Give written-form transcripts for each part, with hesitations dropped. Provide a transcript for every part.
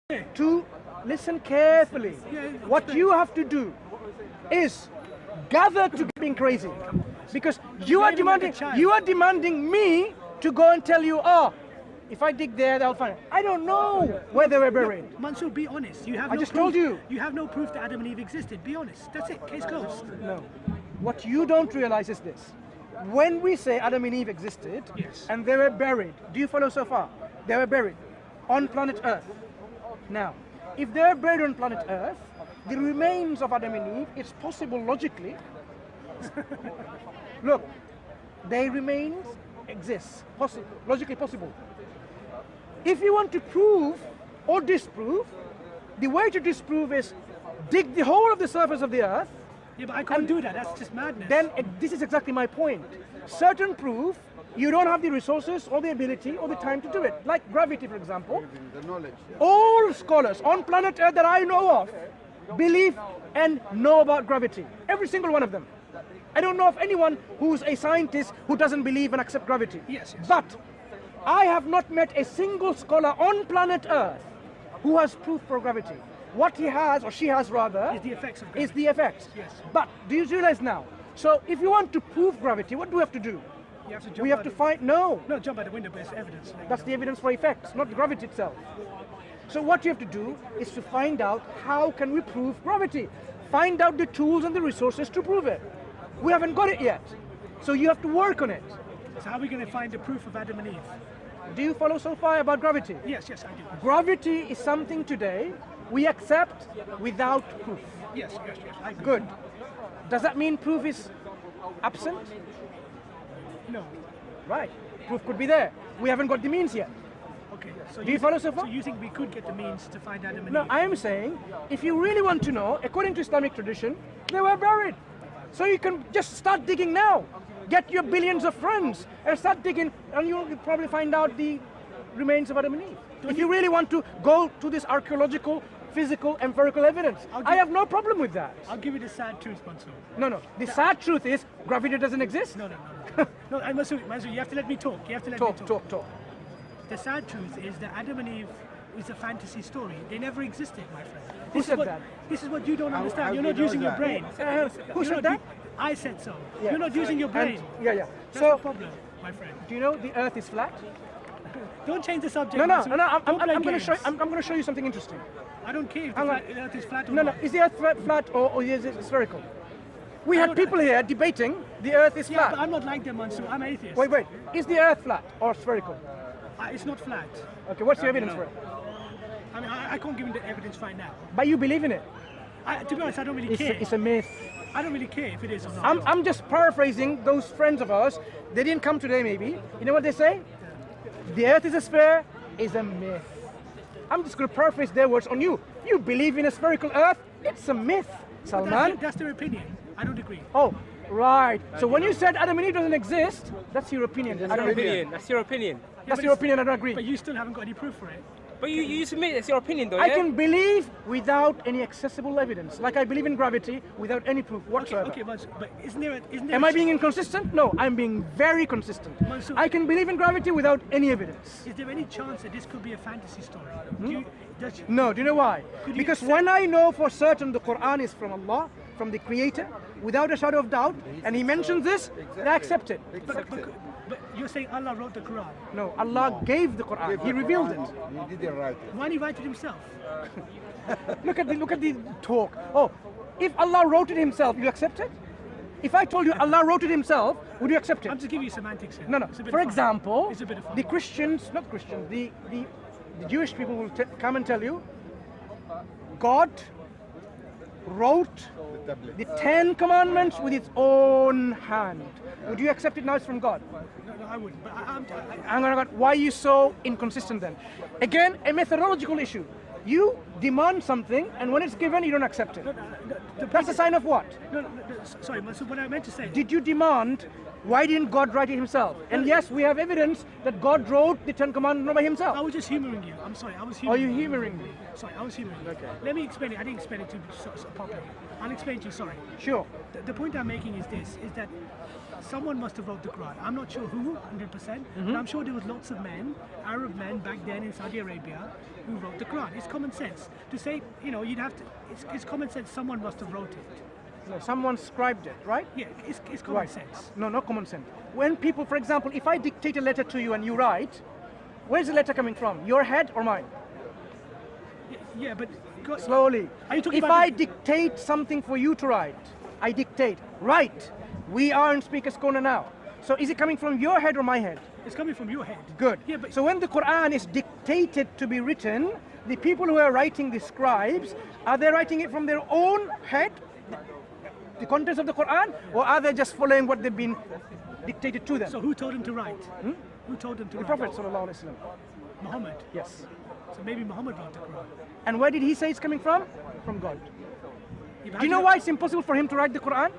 to listen carefully. What you have to do is gather to being crazy, because you are demanding me to go and tell you, oh, if I dig there, they'll find it. I don't know where they were buried. Mansur, be honest. You have I no just proof. told you. You have no proof that Adam and Eve existed. Be honest. That's it. Case closed. No. What you don't realize is this. When we say Adam and Eve existed, Yes. and they were buried, do you follow so far? They were buried on planet Earth. Now, if they're buried on planet Earth, the remains of Adam and Eve, it's possible logically. Look, their remains exist, logically possible. If you want to prove or disprove, the way to disprove is dig the whole of the surface of the Earth. Yeah, but I can't do that. That's just madness. Then this is exactly my point. Certain proof, you don't have the resources or the ability or the time to do it. Like gravity, for example. The knowledge. All scholars on planet Earth that I know of believe and know about gravity. Every single one of them. I don't know of anyone who's a scientist who doesn't believe and accept gravity. Yes. But I have not met a single scholar on planet Earth who has proof for gravity. What he has, or she has rather, Is the effects of is gravity. the effects. Yes. But do you realize now? So if you want to prove gravity, what do we have to do? You have to jump We have out to the- find, no. No, jump out the window, but it's evidence. That's the evidence for effects, not gravity itself. So what you have to do is to find out how can we prove gravity. Find out the tools and the resources to prove it. We haven't got it yet. So you have to work on it. So how are we going to find the proof of Adam and Eve? Do you follow so far about gravity? Yes, I do. Gravity is something today we accept without proof. Yes, I agree. Good. Does that mean proof is absent? No. Right. Proof could be there. We haven't got the means yet. Okay. So Do you follow so far? So you think we could get the means to find Adam and No, Eve? I am saying, if you really want to know, according to Islamic tradition, they were buried. So you can just start digging now. Get your billions of friends and start digging, and you'll probably find out the remains of Adam and Eve. If you really want to go to this archaeological, physical, empirical evidence, I have no problem with that. I'll give you the sad truth, Mansur. No. The sad truth is gravity doesn't exist. No. No, and Mansur, you have to let me talk. You have to let me talk. Talk. The sad truth is that Adam and Eve is a fantasy story. They never existed, my friend. Who said that? This is what you don't understand. how You're do not you know using your that? brain. Who said that? I said so. Yeah. You're not using your brain. Yeah. That's the So, problem, my friend. do you know the Earth is flat? Don't change the subject. No. Mansur. I'm Don't play going to games. show. I'm going to show you something interesting. I don't care if the Hang on. Earth is flat or No. not. Is the Earth flat or is it spherical? We I had don't- people here debating the Earth is Yeah, flat. but I'm not like them, Mansur. I'm atheist. Wait. Is the Earth flat or spherical? It's not flat. Okay. What's the evidence for it? I mean, I can't give you the evidence right now. But you believe in it. To be honest, I don't really care. It's a myth. I don't really care if it is or not. I'm just paraphrasing those friends of ours. They didn't come today, maybe. You know what they say? The Earth is a sphere is a myth. I'm just going to paraphrase their words on you. You believe in a spherical Earth? It's a myth, Salman. That's their opinion. I don't agree. Oh, right. So when you said Adam and Eve doesn't exist, that's your opinion. I don't agree. Opinion. That's your opinion. That's but your it's- opinion. I don't agree. But you still haven't got any proof for it. But you submit it's your opinion though, I yeah? can believe without any accessible evidence. Like I believe in gravity without any proof whatsoever. Okay, but isn't there? Am I being inconsistent? No, I'm being very consistent. Mansur- I can believe in gravity without any evidence. Is there any chance that this could be a fantasy story? No, do you know why? Could you Because accept- when I know for certain the Quran is from Allah, from the Creator, without a shadow of doubt, and He mentions this, I accept it. But you're saying Allah wrote the Quran. No, Allah gave the Quran. He revealed it. He didn't write it. Why did he write it himself? Look at the talk. Oh, if Allah wrote it Himself, you accept it? If I told you Allah wrote it Himself, would you accept it? I'm just giving you semantics here. No. It's a bit For of fun. example, It's a bit of fun. the Christians, not Christians, the Jewish people will come and tell you, God wrote the 10 Commandments with its own hand. Would you accept it now it's from God? No, I wouldn't. But Hang on, why are you so inconsistent then? Again, a methodological issue. You demand something, and when it's given, you don't accept it. That's a sign of what? Sorry, so what I meant to say. Did you demand, why didn't God write it Himself? And yes, we have evidence that God wrote the 10 Commandments by I Himself. was just humoring you. I'm sorry. I was Are humoring you humoring me? Sorry, I was humoring you. Okay. Let me explain it. I didn't explain it too properly. I'll explain to you. Sorry. Sure. The point I'm making is this: is that someone must have wrote the Quran. I'm not sure who, 100%, but I'm sure there was lots of men, Arab men back then in Saudi Arabia, who wrote the Quran. It's common sense to say, you'd have to. It's common sense. Someone must have wrote it. No, someone scribed it, right? Yeah, it's common sense. No, not common sense. When people, for example, if I dictate a letter to you and you write, where's the letter coming from? Your head or mine? Yeah, but Slowly. Are you talking If about I dictate something for you to write, I dictate, write. We are in Speaker's Corner now. So is it coming from your head or my head? It's coming from your head. Good. Yeah, but so when the Quran is dictated to be written, the people who are writing, the scribes, are they writing it from their own head, the contents of the Quran, or are they just following what they've been dictated to them? So who told him to write? Who told him to The write? Prophet sallallahu alaihi wasallam. Muhammad. Yes. So maybe Muhammad wrote the Quran. And where did he say it's coming from? From God. Yeah, but Do you know why it's impossible for him to write the Quran?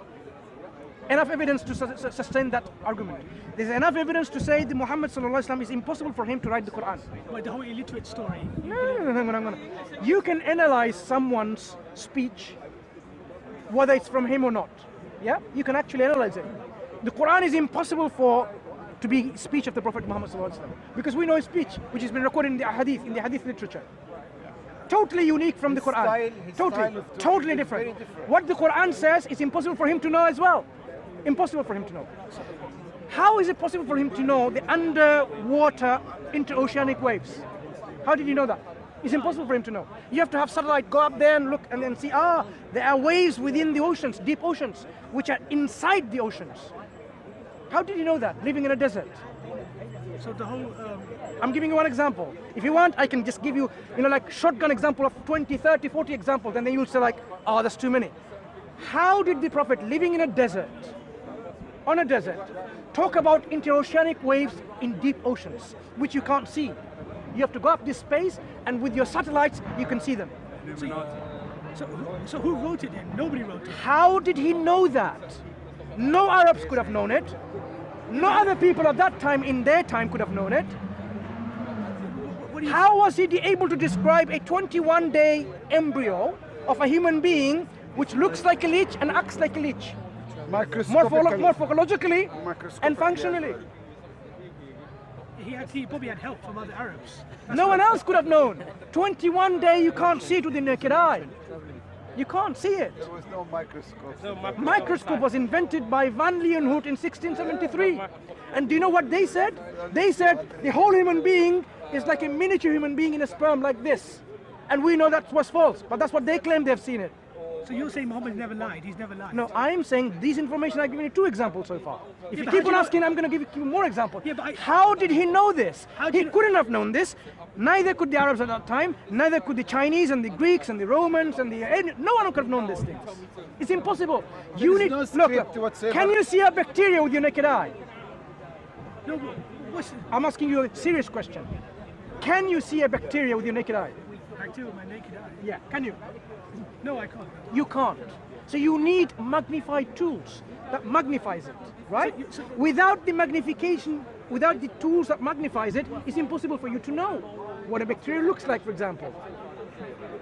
Enough evidence to sustain that argument. There's enough evidence to say that Muhammad sallallahu alaihi wasallam is impossible for him to write the Quran. But the whole illiterate story. No. You can analyze someone's speech, whether it's from him or not. Yeah, you can actually analyze it. The Quran is impossible to be speech of the Prophet Muhammad sallallahu alaihi wasallam, because we know his speech, which has been recorded in the hadith literature. Totally unique from the Quran. Totally different. What the Quran says is impossible for him to know as well. Impossible for him to know. How is it possible for him to know the underwater interoceanic waves? How did he know that? It's impossible for him to know. You have to have satellite go up there and look and then see, there are waves within the oceans, deep oceans, which are inside the oceans. How did he know that, living in a desert? So the whole... I'm giving you one example. If you want, I can just give you, like shotgun example of 20, 30, 40 examples, and then you'll say like, that's too many. How did the Prophet, living in a desert, on a desert, talk about interoceanic waves in deep oceans, which you can't see? You have to go up this space, and with your satellites, you can see them. So who wrote it then? Nobody wrote it. How did he know that? No Arabs could have known it. No other people at that time, in their time, could have known it. How was he able to describe a 21-day embryo of a human being which looks like a leech and acts like a leech? Morphologically and functionally. He probably had help from other Arabs. No one else could have known. 21 day, you can't see it with the naked eye. You can't see it. There was no microscope. Microscope was invented by Van Leeuwenhoek in 1673. And do you know what they said? They said the whole human being is like a miniature human being in a sperm like this. And we know that was false, but that's what they claim they've seen it. So you're saying Muhammad never lied? He's never lied? No, I'm saying these information, I've given you 2 examples so far. If Yeah, you but keep how on do you asking, I'm going to give you more examples. Yeah, but how did he know this? How do He you- couldn't have known this. Neither could the Arabs at that time, neither could the Chinese and the Greeks and the Romans and no one could have known these things. It's impossible. There is no script Look, whatsoever. can you see a bacteria with your naked eye? No, what's I'm asking you a serious question. Can you see a bacteria with your naked eye? bacteria with my naked eye? Yeah, can you? No, I can't. You can't. So you need magnified tools that magnifies it, right? Without the magnification, without the tools that magnifies it, it's impossible for you to know what a bacteria looks like, for example.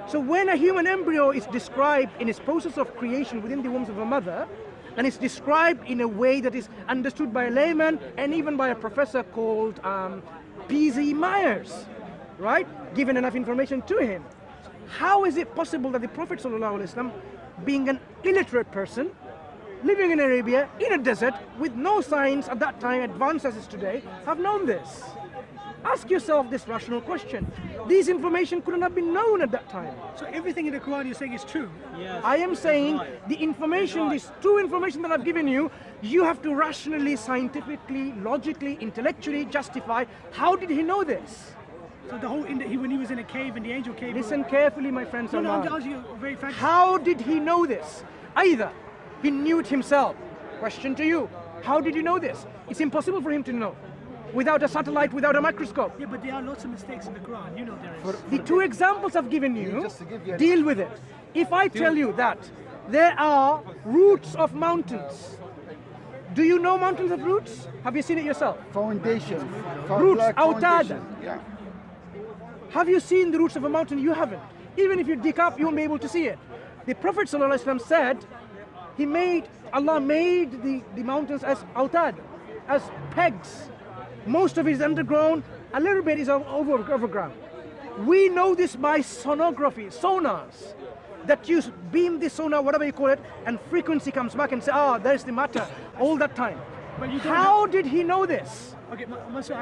So when a human embryo is described in its process of creation within the womb of a mother, and it's described in a way that is understood by a layman and even by a professor called P.Z. Myers, right? Given enough information to him. How is it possible that the Prophet ﷺ, being an illiterate person, living in Arabia, in a desert, with no science at that time, advanced as is today, have known this? Ask yourself this rational question. These information couldn't have been known at that time. So everything in the Quran you're saying is true? I am saying the information, this true information that I've given you, you have to rationally, scientifically, logically, intellectually justify. How did he know this? So the whole, when he was in a cave, in the angel cave... Listen carefully, my friend No, Salman. I'm asking you a very fact. How did he know this? Either he knew it himself. Question to you. How did he know this? It's impossible for him to know. Without a satellite, without a microscope. Yeah, but there are lots of mistakes in the Quran. You know there is. The 2 examples I've given you, Just to give you an- deal with it. If I tell you that there are roots of mountains, do you know mountains have roots? Have you seen it yourself? Foundation. Roots, Black outada. foundation. Yeah. Have you seen the roots of a mountain? You haven't. Even if you dig up, you won't be able to see it. The Prophet ﷺ said, Allah made the mountains as autad, as pegs. Most of it is underground, a little bit is overground. We know this by sonography, sonars, that you beam the sonar, whatever you call it, and frequency comes back and say, there's the matter all that time. But you don't How did he know this? Okay, Mansur,